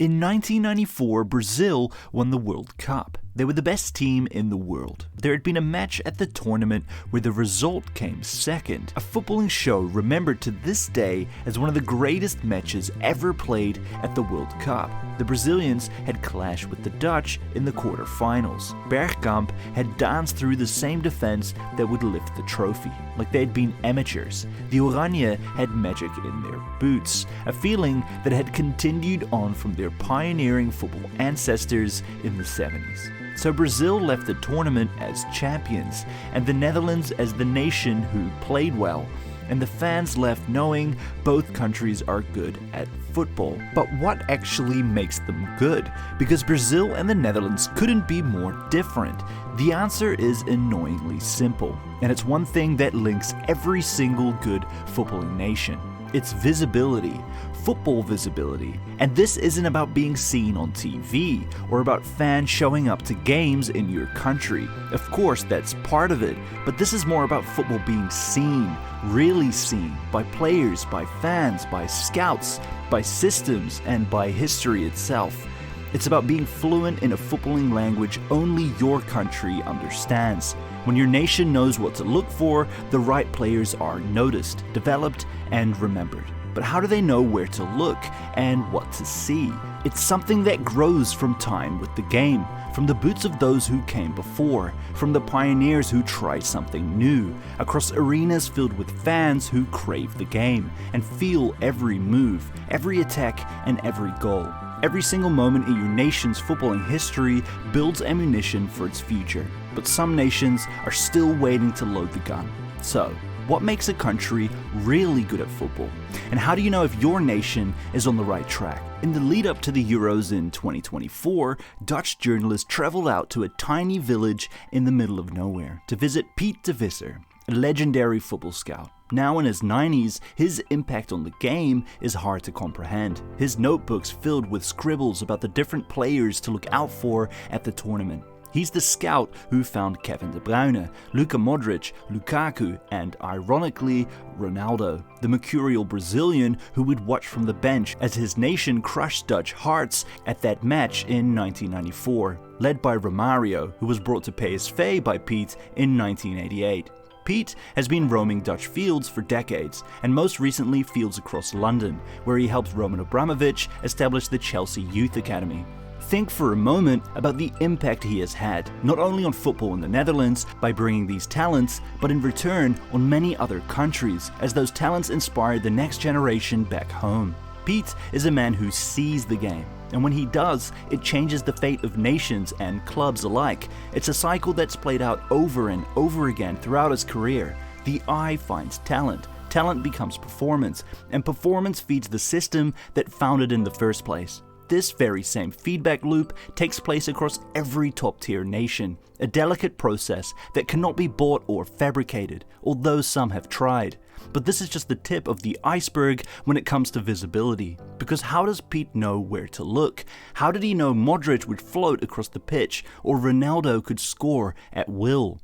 In 1994, Brazil won the World Cup. They were the best team in the world. There had been a match at the tournament where the result came second. A footballing show remembered to this day as one of the greatest matches ever played at the World Cup. The Brazilians had clashed with the Dutch in the quarterfinals. Bergkamp had danced through the same defense that would lift the trophy, like they had been amateurs. The Oranje had magic in their boots, a feeling that had continued on from their pioneering football ancestors in the 70s. So Brazil left the tournament as champions, and the Netherlands as the nation who played well, and the fans left knowing both countries are good at football. But what actually makes them good? Because Brazil and the Netherlands couldn't be more different. The answer is annoyingly simple, and it's one thing that links every single good footballing nation. It's visibility, football visibility. And this isn't about being seen on TV or about fans showing up to games in your country. Of course, that's part of it, but this is more about football being seen, really seen, by players, by fans, by scouts, by systems, and by history itself. It's about being fluent in a footballing language only your country understands. When your nation knows what to look for, the right players are noticed, developed, and remembered. But how do they know where to look and what to see? It's something that grows from time with the game, from the boots of those who came before, from the pioneers who tried something new, across arenas filled with fans who crave the game and feel every move, every attack, and every goal. Every single moment in your nation's footballing history builds ammunition for its future, but some nations are still waiting to load the gun. So, what makes a country really good at football? And how do you know if your nation is on the right track? In the lead up to the Euros in 2024, Dutch journalists traveled out to a tiny village in the middle of nowhere to visit Piet de Visser, a legendary football scout. Now in his 90s, his impact on the game is hard to comprehend. His notebooks filled with scribbles about the different players to look out for at the tournament. He's the scout who found Kevin De Bruyne, Luka Modric, Lukaku, and ironically, Ronaldo, the mercurial Brazilian who would watch from the bench as his nation crushed Dutch hearts at that match in 1994, led by Romario, who was brought to PSV by Piet in 1988. Piet has been roaming Dutch fields for decades, and most recently fields across London, where he helped Roman Abramovich establish the Chelsea Youth Academy. Think for a moment about the impact he has had, not only on football in the Netherlands by bringing these talents, but in return on many other countries, as those talents inspire the next generation back home. Piet is a man who sees the game, and when he does, it changes the fate of nations and clubs alike. It's a cycle that's played out over and over again throughout his career. The eye finds talent, talent becomes performance, and performance feeds the system that founded in the first place. This very same feedback loop takes place across every top-tier nation, a delicate process that cannot be bought or fabricated, although some have tried. But this is just the tip of the iceberg when it comes to visibility. Because how does Piet know where to look? How did he know Modric would float across the pitch, or Ronaldo could score at will?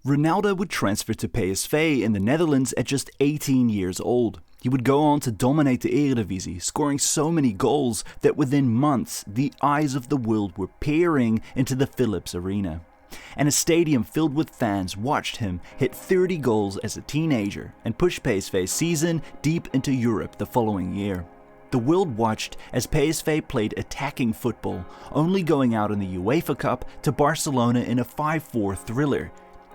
Ronaldo would transfer to PSV in the Netherlands at just 18 years old. He would go on to dominate the Eredivisie, scoring so many goals that within months, the eyes of the world were peering into the Philips Arena. And a stadium filled with fans watched him hit 30 goals as a teenager and push PSV's season deep into Europe the following year. The world watched as PSV played attacking football, only going out in the UEFA Cup to Barcelona in a 5-4 thriller.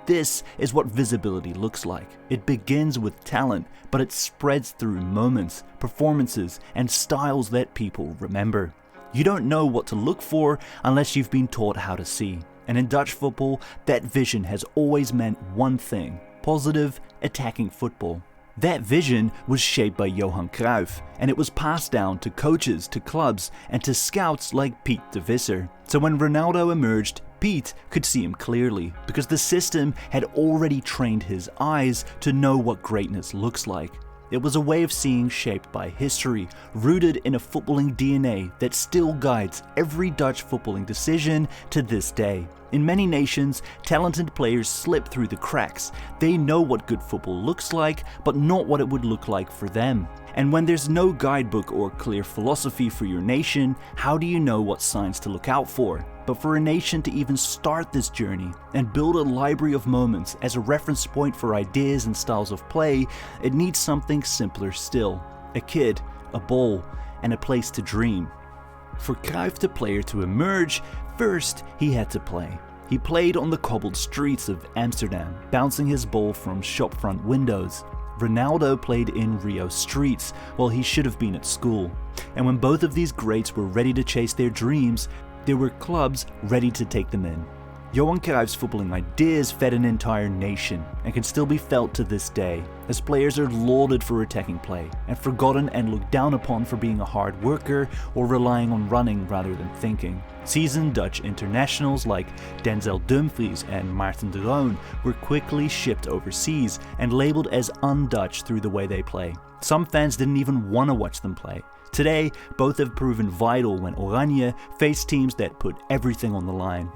This is what visibility looks like. It begins with talent, but it spreads through moments, performances, and styles that people remember. You don't know what to look for unless you've been taught how to see. And in Dutch football, that vision has always meant one thing: positive, attacking football. That vision was shaped by Johan Cruyff, and it was passed down to coaches, to clubs, and to scouts like Piet de Visser. So when Ronaldo emerged, Piet could see him clearly, because the system had already trained his eyes to know what greatness looks like. It was a way of seeing shaped by history, rooted in a footballing DNA that still guides every Dutch footballing decision to this day. In many nations, talented players slip through the cracks. They know what good football looks like, but not what it would look like for them. And when there's no guidebook or clear philosophy for your nation, how do you know what signs to look out for? But for a nation to even start this journey and build a library of moments as a reference point for ideas and styles of play, it needs something simpler still. A kid, a ball, and a place to dream. For Cruyff the player to emerge, first he had to play. He played on the cobbled streets of Amsterdam, bouncing his ball from shopfront windows. Ronaldo played in Rio streets while he should have been at school. And when both of these greats were ready to chase their dreams, there were clubs ready to take them in. Johan Cruyff's footballing ideas fed an entire nation and can still be felt to this day, as players are lauded for attacking play and forgotten and looked down upon for being a hard worker or relying on running rather than thinking. Seasoned Dutch internationals like Denzel Dumfries and Maarten de Roon were quickly shipped overseas and labeled as un-Dutch through the way they play. Some fans didn't even want to watch them play. Today, both have proven vital when Oranje faced teams that put everything on the line.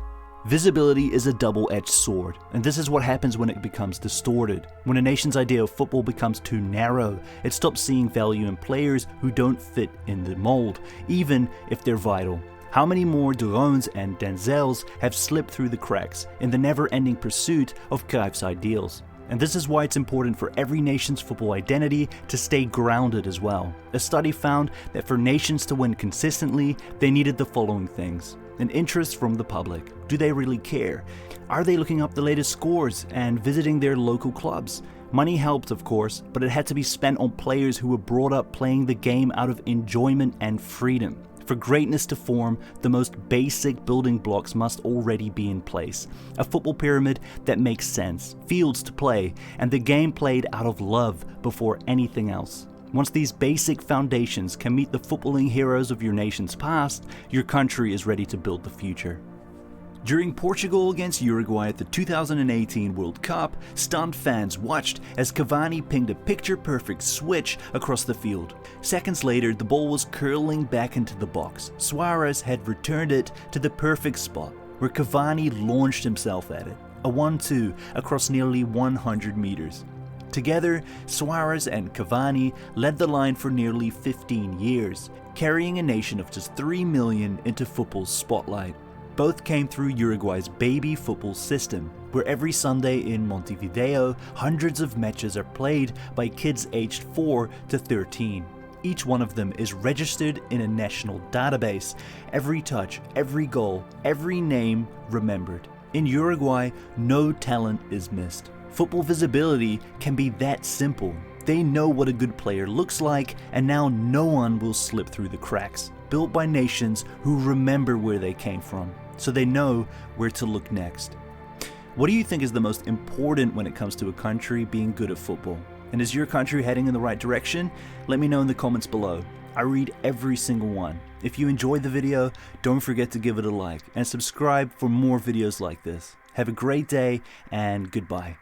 Visibility is a double-edged sword, and this is what happens when it becomes distorted. When a nation's idea of football becomes too narrow, it stops seeing value in players who don't fit in the mold, even if they're vital. How many more de Roons and Denzels have slipped through the cracks in the never-ending pursuit of Cruyff's ideals? And this is why it's important for every nation's football identity to stay grounded as well. A study found that for nations to win consistently, they needed the following things. An interest from the public. Do they really care? Are they looking up the latest scores and visiting their local clubs? Money helped, of course, but it had to be spent on players who were brought up playing the game out of enjoyment and freedom. For greatness to form, the most basic building blocks must already be in place. A football pyramid that makes sense, fields to play, and the game played out of love before anything else. Once these basic foundations can meet the footballing heroes of your nation's past, your country is ready to build the future. During Portugal against Uruguay at the 2018 World Cup, stunned fans watched as Cavani pinged a picture-perfect switch across the field. Seconds later, the ball was curling back into the box. Suarez had returned it to the perfect spot, where Cavani launched himself at it. A 1-2 across nearly 100 meters. Together, Suarez and Cavani led the line for nearly 15 years, carrying a nation of just 3 million into football's spotlight. Both came through Uruguay's baby football system, where every Sunday in Montevideo, hundreds of matches are played by kids aged 4 to 13. Each one of them is registered in a national database. Every touch, every goal, every name remembered. In Uruguay, no talent is missed. Football visibility can be that simple. They know what a good player looks like, and now no one will slip through the cracks. Built by nations who remember where they came from, so they know where to look next. What do you think is the most important when it comes to a country being good at football? And is your country heading in the right direction? Let me know in the comments below. I read every single one. If you enjoyed the video, don't forget to give it a like and subscribe for more videos like this. Have a great day and goodbye.